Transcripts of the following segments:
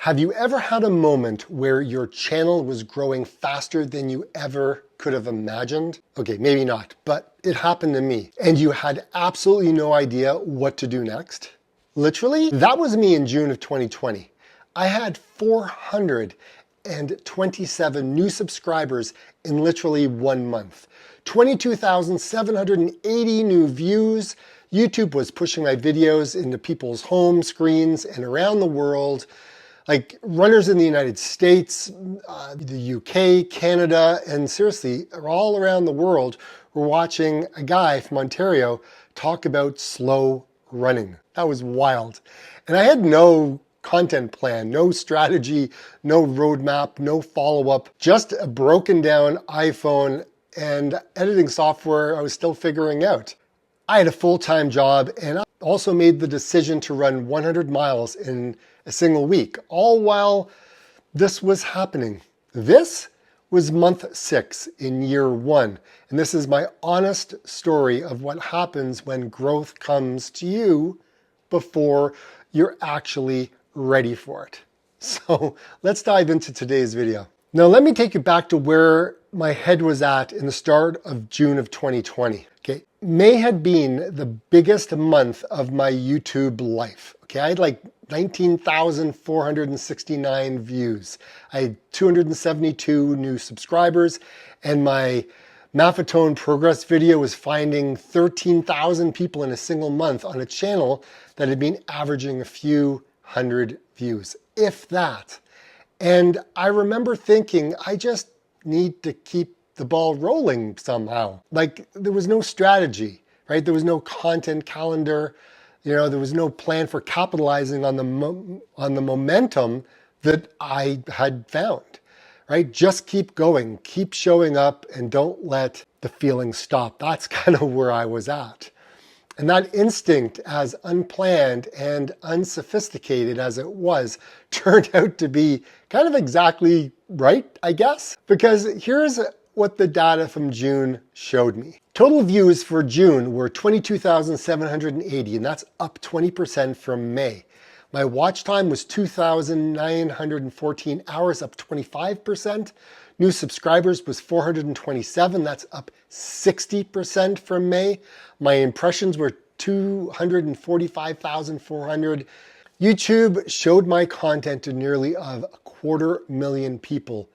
Have you ever had a moment where your channel was growing faster than you ever could have imagined? Okay, maybe not, but it happened to me. And you had absolutely no idea what to do next? Literally, that was me in June of 2020. I had 427 new subscribers in literally 1 month. 22,780 new views. YouTube was pushing my videos into people's home screens and around the world. Like runners in the United States, the UK, Canada, and seriously, all around the world were watching a guy from Ontario talk about slow running. That was wild. And I had no content plan, no strategy, no roadmap, no follow-up, just a broken down iPhone and editing software I was still figuring out. I had a full-time job and I also made the decision to run 100 miles in a single week, all while this was happening. This was month 6 in year 1. And this is my honest story of what happens when growth comes to you before you're actually ready for it. So let's dive into today's video. Now let me take you back to where my head was at in the start of June of 2020. Okay, May had been the biggest month of my YouTube life. Okay, I had like 19,469 views. I had 272 new subscribers, and my Maffetone progress video was finding 13,000 people in a single month on a channel that had been averaging a few hundred views, if that. And I remember thinking, I just need to keep the ball rolling somehow. Like there was no strategy, right? There was no content calendar. There was no plan for capitalizing on the momentum that I had found, right? Just keep going, keep showing up, and don't let the feeling stop. That's kind of where I was at. And that instinct, as unplanned and unsophisticated as it was, turned out to be kind of exactly right, I guess. Because here's what the data from June showed me. Total views for June were 22,780, and that's up 20% from May. My watch time was 2,914 hours, up 25%. New subscribers was 427, that's up 60% from May. My impressions were 245,400. YouTube showed my content to nearly a 250,000 people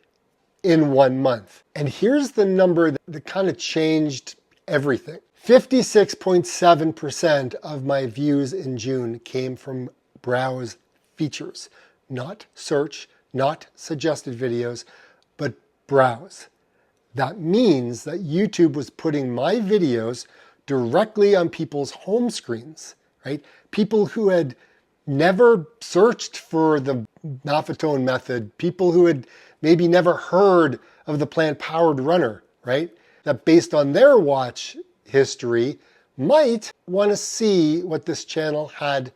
in 1 month. And here's the number that kind of changed everything. 56.7% of my views in June came from browse features, not search, not suggested videos, but browse. That means that YouTube was putting my videos directly on people's home screens, right? People who had never searched for the Maffetone method, people who had maybe never heard of the plant-powered runner, right? That based on their watch history might want to see what this channel had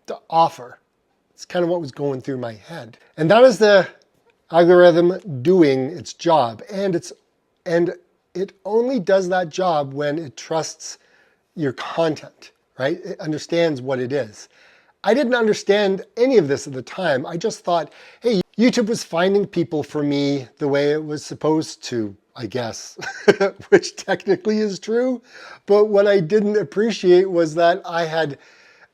to offer. It's kind of what was going through my head. And that is the algorithm doing its job. And it only does that job when it trusts your content, right? It understands what it is. I didn't understand any of this at the time. I just thought, hey, YouTube was finding people for me the way it was supposed to, I guess, which technically is true. But what I didn't appreciate was that I had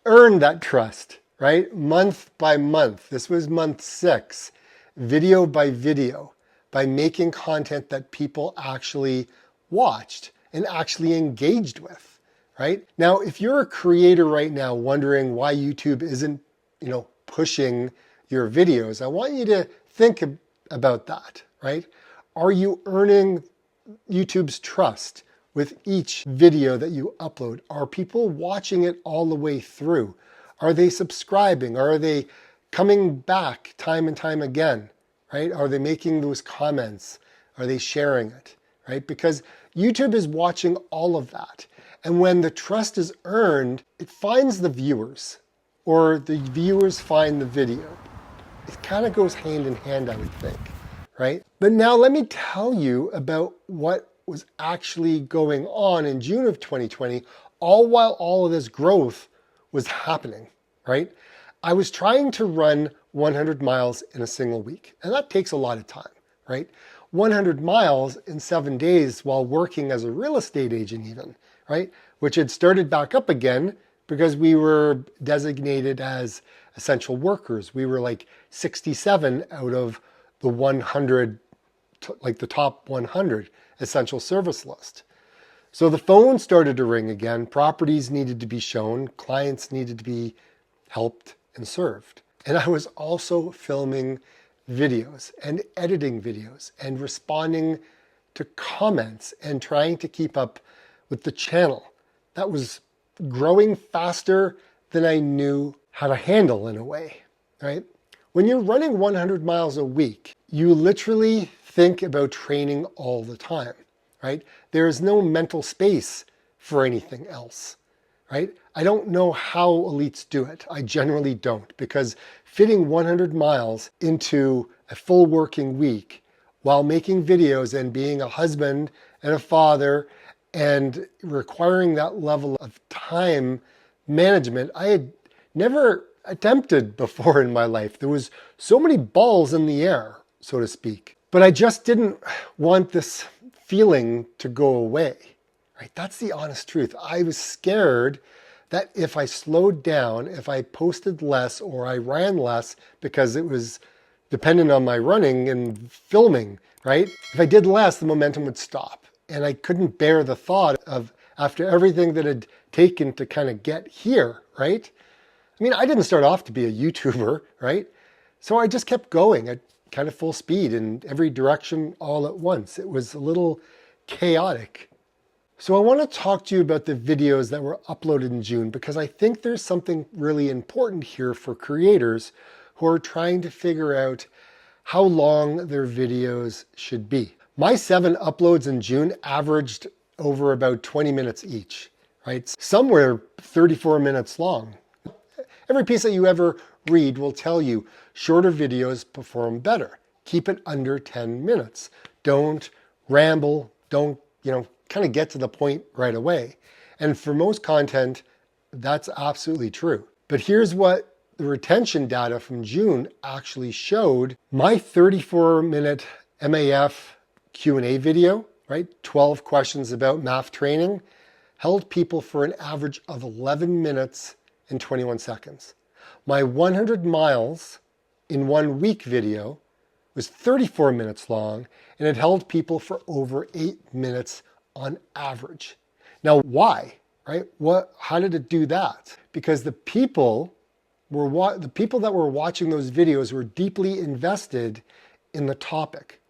earned that trust, right? Month by month. This was month 6, video by video, by making content that people actually watched and actually engaged with. Right? Now, if you're a creator right now wondering why YouTube isn't, pushing your videos, I want you to think about that, right? Are you earning YouTube's trust with each video that you upload? Are people watching it all the way through? Are they subscribing? Are they coming back time and time again, right? Are they making those comments? Are they sharing it, right? Because YouTube is watching all of that. And when the trust is earned, it finds the viewers, or the viewers find the video. It kind of goes hand in hand, I would think, right? But now let me tell you about what was actually going on in June of 2020, all while all of this growth was happening, right? I was trying to run 100 miles in a single week. And that takes a lot of time, right? 100 miles in 7 days while working as a real estate agent even, right? Which had started back up again because we were designated as essential workers. We were like 67 out of the 100, like the top 100 essential service list. So the phone started to ring again. Properties needed to be shown. Clients needed to be helped and served. And I was also filming videos and editing videos and responding to comments and trying to keep up with the channel that was growing faster than I knew how to handle in a way, right? When you're running 100 miles a week, you literally think about training all the time, right? There is no mental space for anything else, right? I don't know how elites do it. I generally don't, because fitting 100 miles into a full working week while making videos and being a husband and a father and requiring that level of time management, I had never attempted before in my life. There was so many balls in the air, so to speak. But I just didn't want this feeling to go away, right? That's the honest truth. I was scared that if I slowed down, if I posted less or I ran less because it was dependent on my running and filming, right? If I did less, the momentum would stop. And I couldn't bear the thought of, after everything that had taken to kind of get here, right? I mean, I didn't start off to be a YouTuber, right? So I just kept going at kind of full speed in every direction all at once. It was a little chaotic. So I want to talk to you about the videos that were uploaded in June, because I think there's something really important here for creators who are trying to figure out how long their videos should be. My 7 uploads in June averaged over about 20 minutes each, right? Some were 34 minutes long. Every piece that you ever read will tell you shorter videos perform better. Keep it under 10 minutes. Don't ramble. Don't, kind of get to the point right away. And for most content, that's absolutely true. But here's what the retention data from June actually showed. My 34-minute MAF Q&A video, right? 12 questions about MAF training, held people for an average of 11 minutes and 21 seconds. My 100 miles in 1 week video was 34 minutes long, and it held people for over 8 minutes on average. Now, why, right? How did it do that? Because the people that were watching those videos were deeply invested in the topic.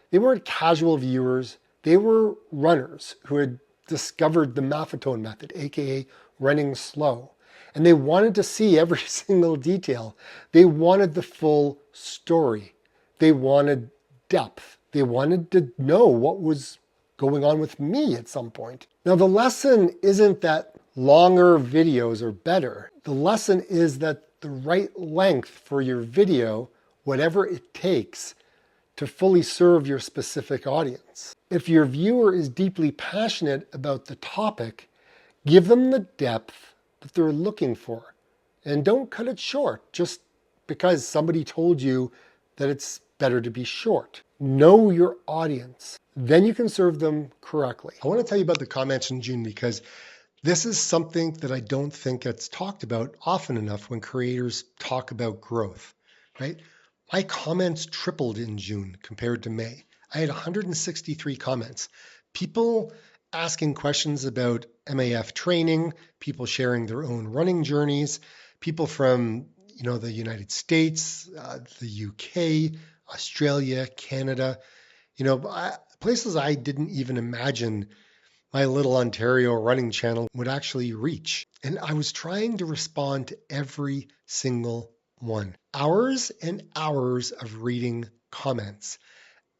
They weren't casual viewers. They were runners who had discovered the Maffetone method, aka running slow. And they wanted to see every single detail. They wanted the full story. They wanted depth. They wanted to know what was going on with me at some point. Now, the lesson isn't that longer videos are better. The lesson is that the right length for your video, whatever it takes, to fully serve your specific audience. If your viewer is deeply passionate about the topic, give them the depth that they're looking for. And don't cut it short just because somebody told you that it's better to be short. Know your audience. Then you can serve them correctly. I want to tell you about the comments in June because this is something that I don't think gets talked about often enough when creators talk about growth, right? My comments tripled in June compared to May. I had 163 comments. People asking questions about MAF training, people sharing their own running journeys, people from the United States, the UK, Australia, Canada, places I didn't even imagine my little Ontario running channel would actually reach. And I was trying to respond to every single one. Hours and hours of reading comments,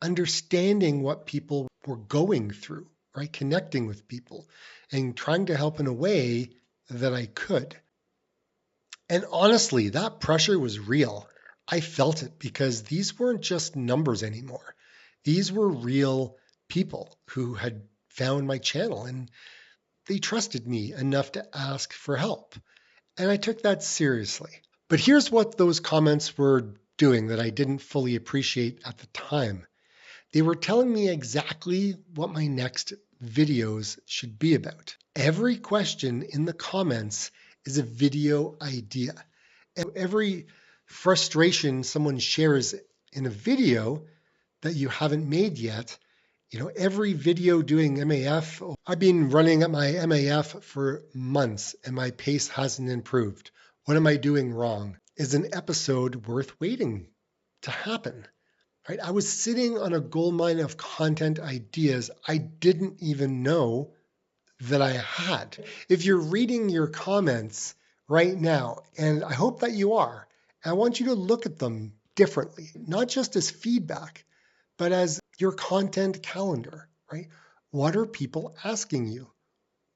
understanding what people were going through, right? Connecting with people and trying to help in a way that I could. And honestly, that pressure was real. I felt it because these weren't just numbers anymore. These were real people who had found my channel and they trusted me enough to ask for help. And I took that seriously. But here's what those comments were doing that I didn't fully appreciate at the time. They were telling me exactly what my next videos should be about. Every question in the comments is a video idea. And every frustration someone shares in a video that you haven't made yet, every video doing MAF, I've been running at my MAF for months and my pace hasn't improved. What am I doing wrong? Is an episode worth waiting to happen? Right? I was sitting on a goldmine of content ideas I didn't even know that I had. If you're reading your comments right now, and I hope that you are, I want you to look at them differently, not just as feedback, but as your content calendar, right? What are people asking you?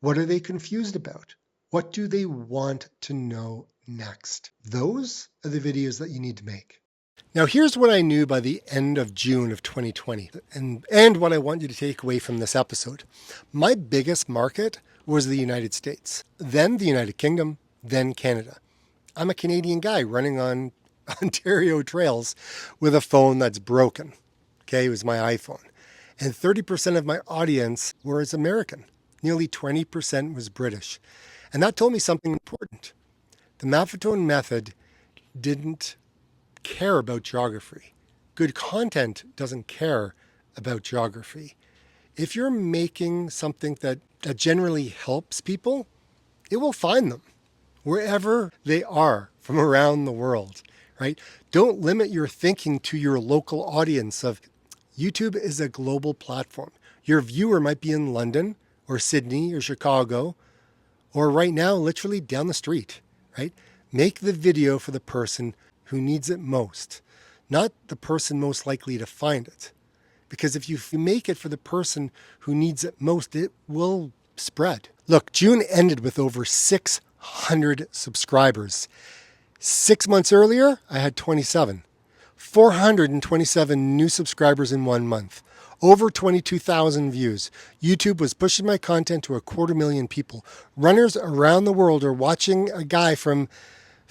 What are they confused about? What do they want to know next? Those are the videos that you need to make. Now, here's what I knew by the end of June of 2020, and what I want you to take away from this episode. My biggest market was the United States, then the United Kingdom, then Canada. I'm a Canadian guy running on Ontario trails with a phone that's broken. Okay, it was my iPhone. And 30% of my audience was American. Nearly 20% was British. And that told me something important. The Maffetone method didn't care about geography. Good content doesn't care about geography. If you're making something that generally helps people, it will find them wherever they are from around the world, right? Don't limit your thinking to your local audience of YouTube is a global platform. Your viewer might be in London or Sydney or Chicago or right now, literally down the street, right? Make the video for the person who needs it most, not the person most likely to find it. Because if you make it for the person who needs it most, it will spread. Look, June ended with over 600 subscribers. 6 months earlier, I had 27. 427 new subscribers in 1 month. Over 22,000 views. YouTube was pushing my content to 250,000 people. Runners around the world are watching a guy from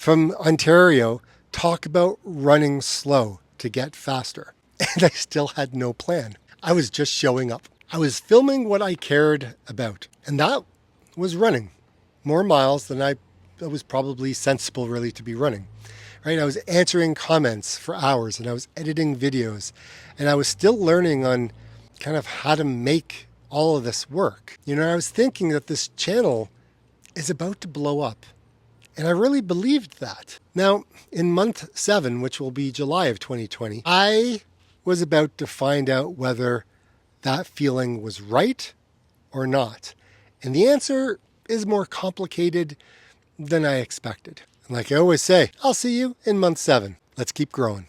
Ontario talk about running slow to get faster. And I still had no plan. I was just showing up. I was filming what I cared about. And that was running. More miles than I was probably sensible really to be running. Right? I was answering comments for hours and I was editing videos. And I was still learning on kind of how to make all of this work. I was thinking that this channel is about to blow up. And I really believed that. Now, in month 7, which will be July of 2020, I was about to find out whether that feeling was right or not. And the answer is more complicated than I expected. And like I always say, I'll see you in month 7. Let's keep growing.